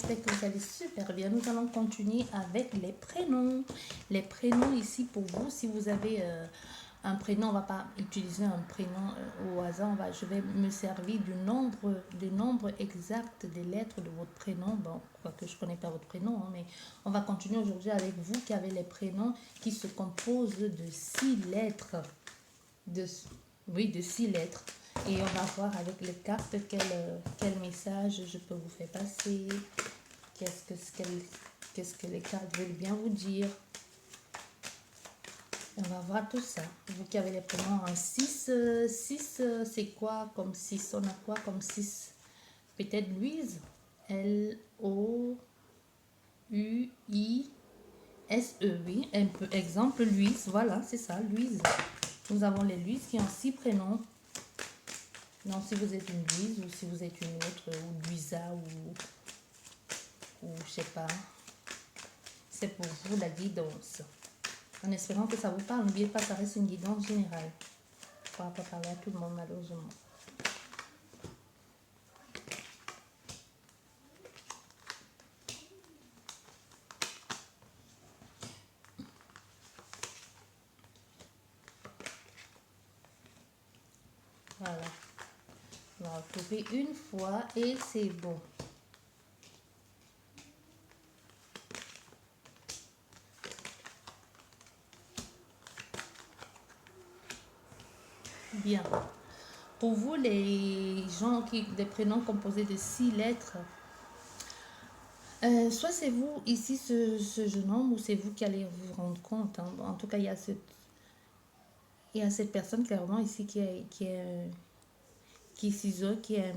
j'espère que vous allez super bien. Nous allons continuer avec les prénoms. Les prénoms ici pour vous, si vous avez un prénom, on ne va pas utiliser un prénom au hasard. Je vais me servir du nombre exact des lettres de votre prénom. Bon, quoique je ne connais pas votre prénom, hein, mais on va continuer aujourd'hui avec vous qui avez les prénoms qui se composent de 6 lettres. De 6 lettres. Et on va voir avec les cartes quel message je peux vous faire passer. Qu'est-ce que les cartes veulent bien vous dire. On va voir tout ça. Vous qui avez les prénoms en 6, 6 c'est quoi comme 6? On a quoi comme 6? Peut-être Louise. L-O-U-I-S-E, oui. Un peu, exemple, Louise. Voilà, c'est ça, Louise. Nous avons les Louise qui ont 6 prénoms. Donc, si vous êtes une Louise ou si vous êtes une autre, ou Louisa, ou je sais pas, c'est pour vous la guidance. En espérant que ça vous parle, n'oubliez pas, ça reste une guidance générale. On ne va pas parler à tout le monde, malheureusement. Voilà. On va retrouver une fois et c'est bon. Bien. Pour vous, les gens des prénoms composés de 6 lettres, soit c'est vous ici, ce jeune homme, ou c'est vous qui allez vous rendre compte. Hein. En tout cas, il y a cette personne clairement ici qui s'isole, qui est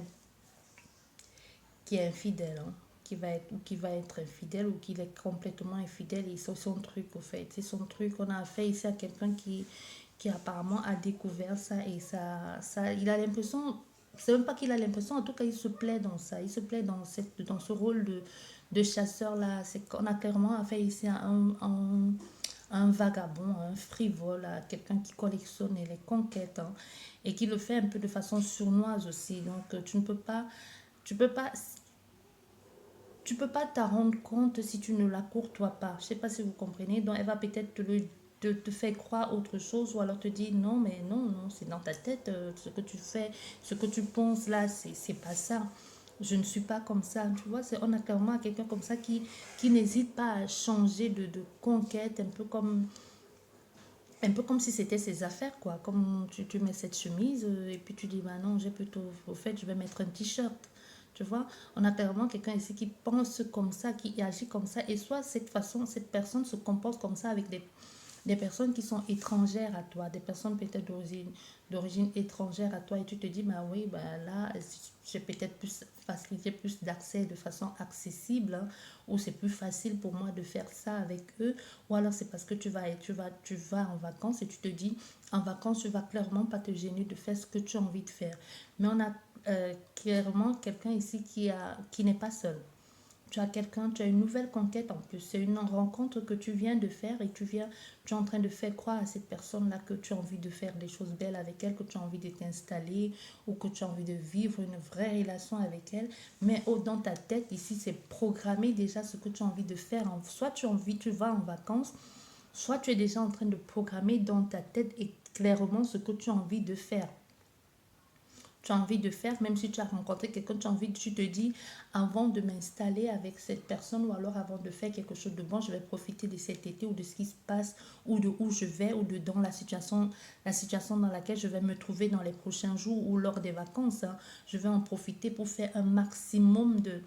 infidèle. Hein. Qui va être infidèle ou qui est complètement infidèle. Et c'est son truc, au fait. C'est son truc. On a affaire ici à quelqu'un qui apparemment a découvert ça et ça il a l'impression, c'est même pas qu'il a l'impression, en tout cas il se plaît dans ça, il se plaît dans ce rôle de chasseur là. C'est qu'on a clairement affaire ici à un vagabond, un frivole, à quelqu'un qui collectionne les conquêtes, hein, et qui le fait un peu de façon sournoise aussi. Donc tu peux pas tu peux pas t'en rendre compte si tu ne la courtoies pas. Je sais pas si vous comprenez. Donc, elle va peut-être te faire croire autre chose ou alors te dire non, mais non, c'est dans ta tête. Ce que tu fais, ce que tu penses là, c'est pas ça. Je ne suis pas comme ça. Tu vois, on a clairement quelqu'un comme ça qui n'hésite pas à changer de conquête, un peu comme si c'était ses affaires, quoi. Comme tu mets cette chemise et puis tu dis, bah non, j'ai plutôt, au fait, je vais mettre un t-shirt. Tu vois, on a clairement quelqu'un ici qui pense comme ça, qui agit comme ça. Et soit cette personne se comporte comme ça avec des personnes qui sont étrangères à toi, des personnes peut-être d'origine étrangère à toi, et tu te dis, bah oui, bah là, j'ai peut-être plus facilité, plus d'accès de façon accessible, hein, ou c'est plus facile pour moi de faire ça avec eux, ou alors c'est parce que tu vas en vacances et tu te dis, en vacances, tu vas clairement pas te gêner de faire ce que tu as envie de faire. Mais on a clairement quelqu'un ici qui n'est pas seul. Tu as quelqu'un, tu as une nouvelle conquête en plus. C'est une rencontre que tu viens de faire et tu es en train de faire croire à cette personne-là que tu as envie de faire des choses belles avec elle, que tu as envie de t'installer ou que tu as envie de vivre une vraie relation avec elle. Mais dans ta tête, ici, c'est programmé déjà ce que tu as envie de faire. Soit tu vas en vacances, soit tu es déjà en train de programmer dans ta tête et clairement ce que tu as envie de faire. Tu as envie de faire, même si tu as rencontré quelqu'un, tu te dis, avant de m'installer avec cette personne ou alors avant de faire quelque chose de bon, je vais profiter de cet été ou de ce qui se passe ou de où je vais ou de dans la situation dans laquelle je vais me trouver dans les prochains jours ou lors des vacances. Hein. Je vais en profiter pour faire un maximum de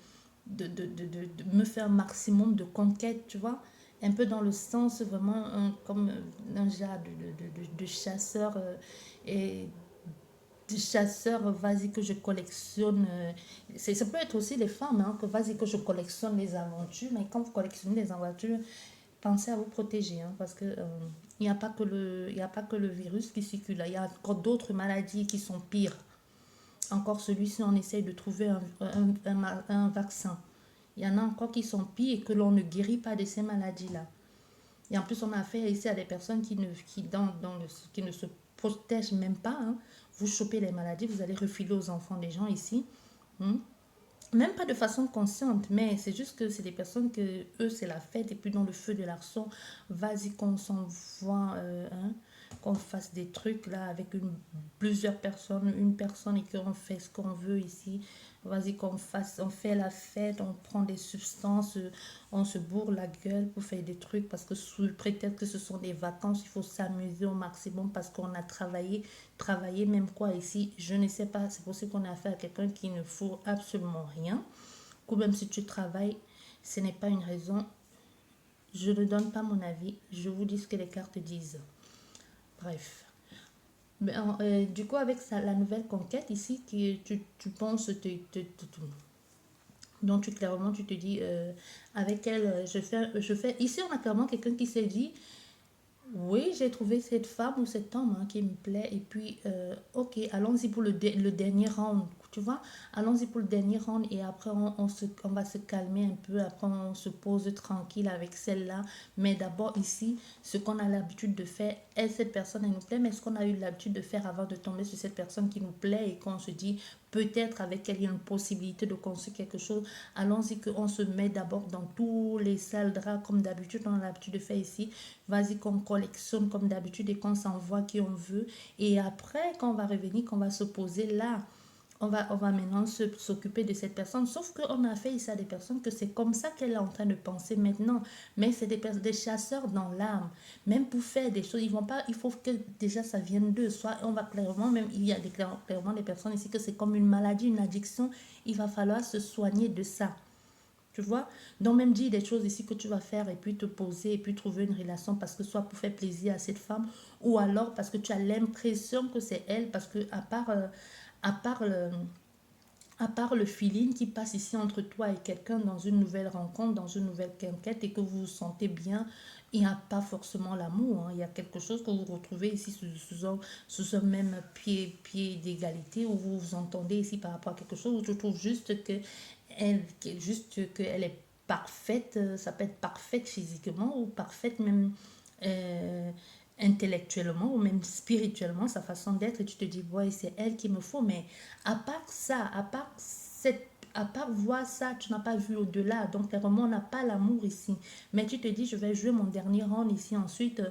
me faire un maximum de conquêtes, tu vois. Un peu dans le sens vraiment comme un genre de chasseur et chasseur, vas-y que je collectionne. Ça peut être aussi les femmes, hein, que vas-y que je collectionne les aventures. Mais quand vous collectionnez les aventures, pensez à vous protéger. Hein, parce que il n'y a pas que il y a pas que le virus qui circule. Il y a encore d'autres maladies qui sont pires. Encore celui-ci, on essaye de trouver un vaccin. Il y en a encore qui sont pires et que l'on ne guérit pas de ces maladies-là. Et en plus, on a affaire ici à des personnes qui ne se protègent même pas. Hein. Vous chopez les maladies, vous allez refiler aux enfants des gens ici. Même pas de façon consciente, mais c'est juste que c'est des personnes que eux c'est la fête et puis dans le feu de l'arçon, vas-y qu'on s'envoie, hein, qu'on fasse des trucs là avec plusieurs personnes, une personne et qu'on fait ce qu'on veut ici. Vas-y qu'on fasse, on fait la fête, on prend des substances, on se bourre la gueule pour faire des trucs parce que sous le prétexte que ce sont des vacances, il faut s'amuser au maximum parce qu'on a travaillé même quoi ici, je ne sais pas, c'est possible qu'on ait affaire à quelqu'un qui ne fout absolument rien, ou même si tu travailles, ce n'est pas une raison. Je ne donne pas mon avis, je vous dis ce que les cartes disent. Bref. Ben, du coup, avec ça, la nouvelle conquête ici, tu penses, donc clairement, tu te dis, avec elle, je fais. Ici, on a clairement quelqu'un qui s'est dit, oui, j'ai trouvé cette femme ou cet homme hein, qui me plaît. Et puis, ok, allons-y pour le dernier round. Tu vois, allons-y pour le dernier round et après, on va se calmer un peu. Après, on se pose tranquille avec celle-là. Mais d'abord, ici, ce qu'on a l'habitude de faire, cette personne, elle nous plaît. Mais ce qu'on a eu l'habitude de faire avant de tomber sur cette personne qui nous plaît et qu'on se dit, peut-être avec elle, il y a une possibilité de construire quelque chose. Allons-y qu'on se met d'abord dans tous les sales draps, comme d'habitude, on a l'habitude de faire ici. Vas-y qu'on collectionne comme d'habitude et qu'on s'envoie qui on veut. Et après, quand on va revenir, qu'on va se poser là, on va maintenant s'occuper de cette personne. Sauf qu'on a fait ici à des personnes que c'est comme ça qu'elle est en train de penser maintenant. Mais c'est des chasseurs dans l'âme. Même pour faire des choses, ils vont pas, il faut que déjà ça vienne d'eux. Soit on va clairement, même il y a clairement des personnes ici que c'est comme une maladie, une addiction. Il va falloir se soigner de ça. Tu vois? Donc, même dire des choses ici que tu vas faire et puis te poser et puis trouver une relation parce que soit pour faire plaisir à cette femme ou alors parce que tu as l'impression que c'est elle parce que à part le, à part le feeling qui passe ici entre toi et quelqu'un dans une nouvelle rencontre, dans une nouvelle conquête et que vous vous sentez bien, il n'y a pas forcément l'amour. Hein. Il y a quelque chose que vous retrouvez ici sous un même pied d'égalité où vous vous entendez ici par rapport à quelque chose où tu trouves juste qu'elle est parfaite. Ça peut être parfaite physiquement ou parfaite même euh, intellectuellement ou même spirituellement, sa façon d'être, et tu te dis, ouais, c'est elle qu'il me faut. Mais à part ça, à part voir ça, tu n'as pas vu au-delà. Donc, clairement, on n'a pas l'amour ici. Mais tu te dis, je vais jouer mon dernier round ici. Ensuite,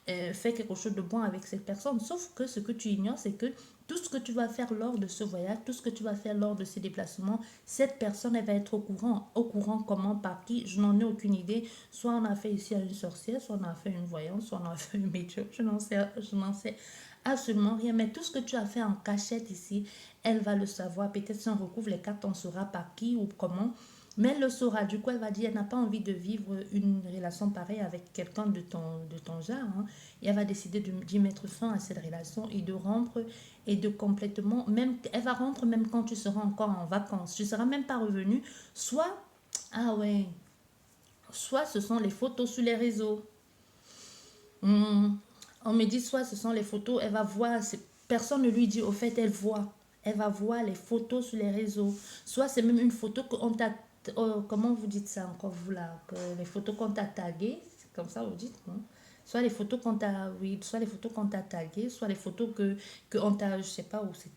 faire quelque chose de bon avec cette personne. Sauf que ce que tu ignores, c'est que tout ce que tu vas faire lors de ce voyage, tout ce que tu vas faire lors de ces déplacements, cette personne, elle va être au courant. Au courant comment, par qui, je n'en ai aucune idée. Soit on a fait ici à une sorcière, soit on a fait une voyante, soit on a fait une médium. Je n'en sais absolument rien. Mais tout ce que tu as fait en cachette ici, elle va le savoir. Peut-être si on recouvre les cartes, on saura par qui ou comment. Mais elle le saura. Du coup, elle va dire, elle n'a pas envie de vivre une relation pareille avec quelqu'un de ton genre. Hein. Et elle va décider d'y mettre fin à cette relation et de rompre et de complètement, même, elle va rompre même quand tu seras encore en vacances. Tu ne seras même pas revenu. Soit, ah ouais, soit ce sont les photos sur les réseaux. Hmm. On me dit soit ce sont les photos, elle va voir, personne ne lui dit au fait, elle voit. Elle va voir les photos sur les réseaux. Soit c'est même une photo qu'on t'a... comment vous dites ça encore, vous là que les photos qu'on t'a taguées, c'est comme ça vous dites, non? Soit les photos qu'on t'a... Oui, soit les photos qu'on t'a taguées, soit les photos que on t'a... Je sais pas où c'est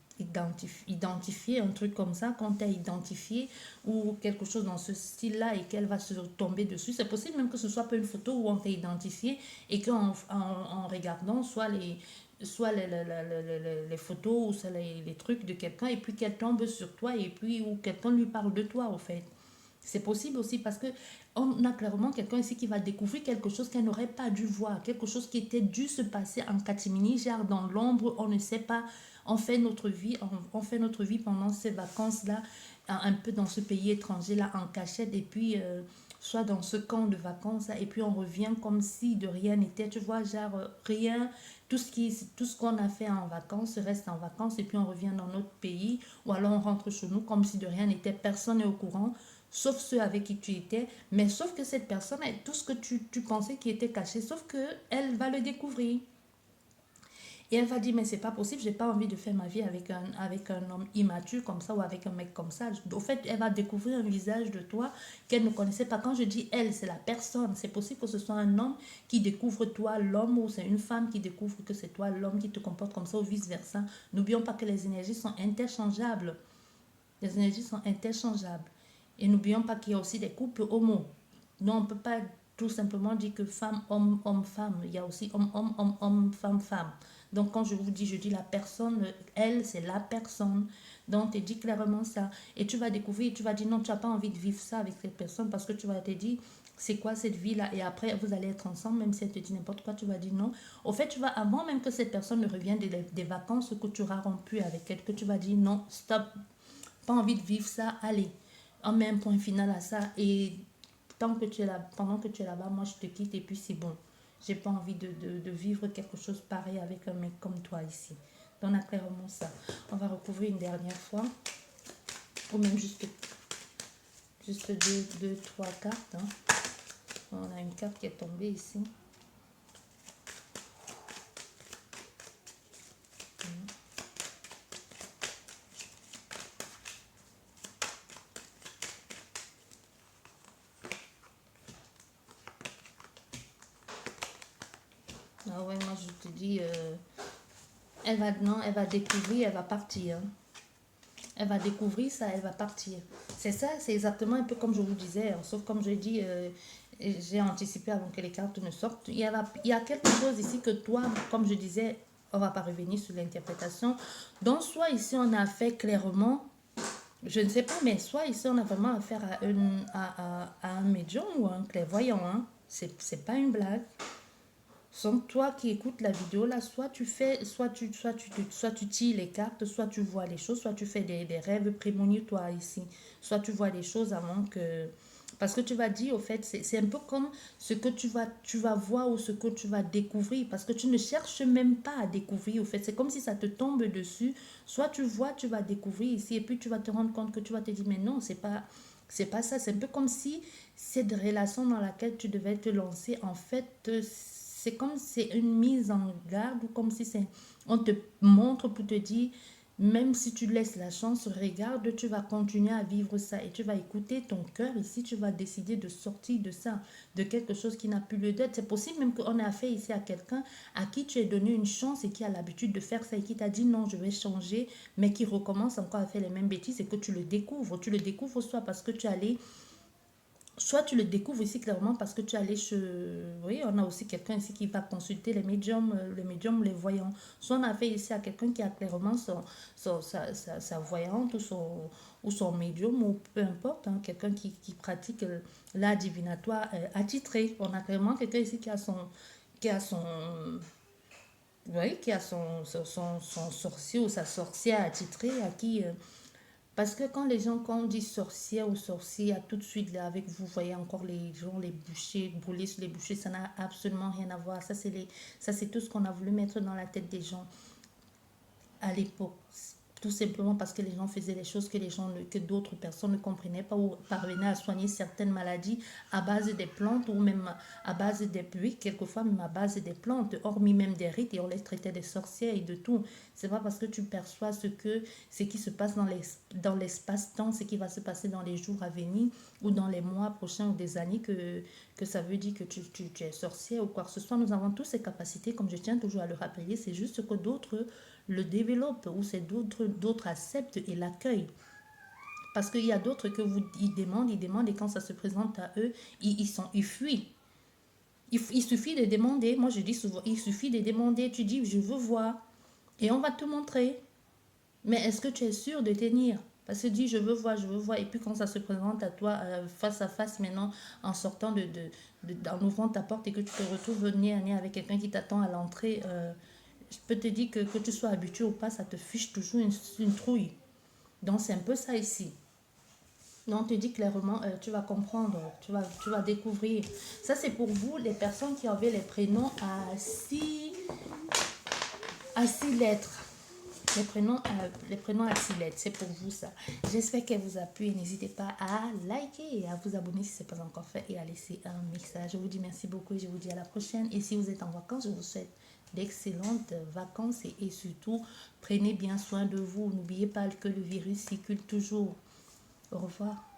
identifié, un truc comme ça, qu'on t'a identifié ou quelque chose dans ce style-là et qu'elle va se tomber dessus. C'est possible même que ce soit pas une photo où on t'a identifié et qu'en en regardant soit les photos ou soit les trucs de quelqu'un et puis qu'elle tombe sur toi et puis ou quelqu'un lui parle de toi au fait. C'est possible aussi parce que on a clairement quelqu'un ici qui va découvrir quelque chose qu'elle n'aurait pas dû voir, quelque chose qui était dû se passer en catimini, genre dans l'ombre, on ne sait pas. On fait notre vie pendant ces vacances-là, un peu dans ce pays étranger-là, en cachette, et puis soit dans ce camp de vacances-là, et puis on revient comme si de rien n'était, tu vois, genre rien, tout ce qu'on a fait en vacances reste en vacances, et puis on revient dans notre pays, ou alors on rentre chez nous comme si de rien n'était, personne n'est au courant, sauf ceux avec qui tu étais, mais sauf que cette personne, tout ce que tu pensais qui était caché, sauf que elle va le découvrir. Et elle va dire, mais c'est pas possible, j'ai pas envie de faire ma vie avec un homme immature comme ça ou avec un mec comme ça. Au fait, elle va découvrir un visage de toi qu'elle ne connaissait pas. Quand je dis elle, c'est la personne. C'est possible que ce soit un homme qui découvre toi l'homme ou c'est une femme qui découvre que c'est toi l'homme qui te comporte comme ça ou vice-versa. N'oublions pas que les énergies sont interchangeables. Les énergies sont interchangeables. Et n'oublions pas qu'il y a aussi des couples homo. Non, on ne peut pas tout simplement dire que femme, homme, homme, femme. Il y a aussi homme, homme, homme, homme, femme, femme. Donc quand je vous dis, je dis la personne, elle, c'est la personne. Donc tu dis clairement ça. Et tu vas découvrir, tu vas dire non, tu n'as pas envie de vivre ça avec cette personne parce que tu vas te dire, c'est quoi cette vie-là? Et après, vous allez être ensemble, même si elle te dit n'importe quoi, tu vas dire non. Au fait, tu vas, avant même que cette personne ne revienne des vacances que tu auras rompu avec elle, que tu vas dire non, stop, pas envie de vivre ça, allez, on met un point final à ça. Et tant que tu es là, pendant que tu es là-bas, moi je te quitte et puis c'est bon. J'ai pas envie de vivre quelque chose pareil avec un mec comme toi ici. Donc on a clairement ça. On va recouvrir une dernière fois. Ou même juste deux, trois cartes. Hein. On a une carte qui est tombée ici. Ah ouais, moi je te dis, elle va, non, elle va découvrir, elle va partir. Elle va découvrir ça, elle va partir. C'est ça, c'est exactement un peu comme je vous disais, hein, sauf comme je dis, j'ai anticipé avant que les cartes ne sortent. Il y a quelque chose ici que toi, comme je disais, on va pas revenir sur l'interprétation. Donc, soit ici, on a fait clairement, je ne sais pas, mais soit ici, on a vraiment affaire à un médium ou à un clairvoyant. Hein. C'est pas une blague. Donc toi qui écoutes la vidéo là, soit tu fais, soit tu tires les cartes, soit tu vois les choses, soit tu fais des rêves prémonitoires ici, soit tu vois les choses avant que, parce que tu vas dire au fait, c'est un peu comme ce que tu vas voir ou ce que tu vas découvrir, parce que tu ne cherches même pas à découvrir au fait, c'est comme si ça te tombe dessus, soit tu vois, tu vas découvrir ici et puis tu vas te rendre compte que tu vas te dire mais non, c'est pas ça, c'est un peu comme si cette relation dans laquelle tu devais te lancer en fait c'est comme si c'est une mise en garde ou comme si c'est on te montre pour te dire même si tu laisses la chance, regarde, tu vas continuer à vivre ça et tu vas écouter ton cœur ici, tu vas décider de sortir de ça, de quelque chose qui n'a plus lieu d'être. C'est possible même qu'on ait affaire ici à quelqu'un à qui tu as donné une chance et qui a l'habitude de faire ça et qui t'a dit non, je vais changer, mais qui recommence encore à faire les mêmes bêtises et que tu le découvres. Tu le découvres soit parce que tu es allé soit tu le découvres ici clairement parce que tu es allé chez... Oui, on a aussi quelqu'un ici qui va consulter les médiums, les voyants. Soit on a fait ici à quelqu'un qui a clairement sa voyante ou son médium ou peu importe, hein, quelqu'un qui pratique l'art divinatoire attitré. On a clairement quelqu'un ici qui a son... Qui a son oui, qui a son sorcier ou sa sorcière attitrée à qui parce que quand les gens, quand on dit sorcière ou sorcier, tout de suite là avec vous voyez encore les gens, les bouchers, brûler sur les bouchers, ça n'a absolument rien à voir. Ça c'est tout ce qu'on a voulu mettre dans la tête des gens à l'époque. Tout simplement parce que les gens faisaient des choses que que d'autres personnes ne comprenaient pas ou parvenaient à soigner certaines maladies à base des plantes ou même à base des pluies, quelquefois même à base des plantes, hormis même des rites et on les traitait des sorcières et de tout. C'est pas parce que tu perçois ce qui se passe dans l'espace-temps, ce qui va se passer dans les jours à venir ou dans les mois prochains ou des années que ça veut dire que tu es sorcière ou quoi que ce soit. Nous avons toutes ces capacités, comme je tiens toujours à le rappeler, c'est juste que d'autres le développent ou c'est d'autres acceptent et l'accueillent. Parce qu'il y a d'autres que ils demandent et quand ça se présente à eux, ils fuient. Il suffit de demander, moi je dis souvent, il suffit de demander, tu dis je veux voir et on va te montrer. Mais est-ce que tu es sûr de tenir? Parce que dis je veux voir et puis quand ça se présente à toi face à face maintenant en sortant en ouvrant ta porte et que tu te retrouves nez à nez avec quelqu'un qui t'attend à l'entrée, je peux te dire que tu sois habitué ou pas, ça te fiche toujours une trouille. Donc c'est un peu ça ici. Donc on te dit clairement, tu vas comprendre, tu vas découvrir. Ça c'est pour vous, les personnes qui avaient les prénoms à six lettres. Les prénoms à six lettres, c'est pour vous ça. J'espère qu'elle vous a plu et n'hésitez pas à liker et à vous abonner si ce n'est pas encore fait et à laisser un message. Je vous dis merci beaucoup et je vous dis à la prochaine. Et si vous êtes en vacances, je vous souhaite d'excellentes vacances et surtout, prenez bien soin de vous. N'oubliez pas que le virus circule toujours. Au revoir.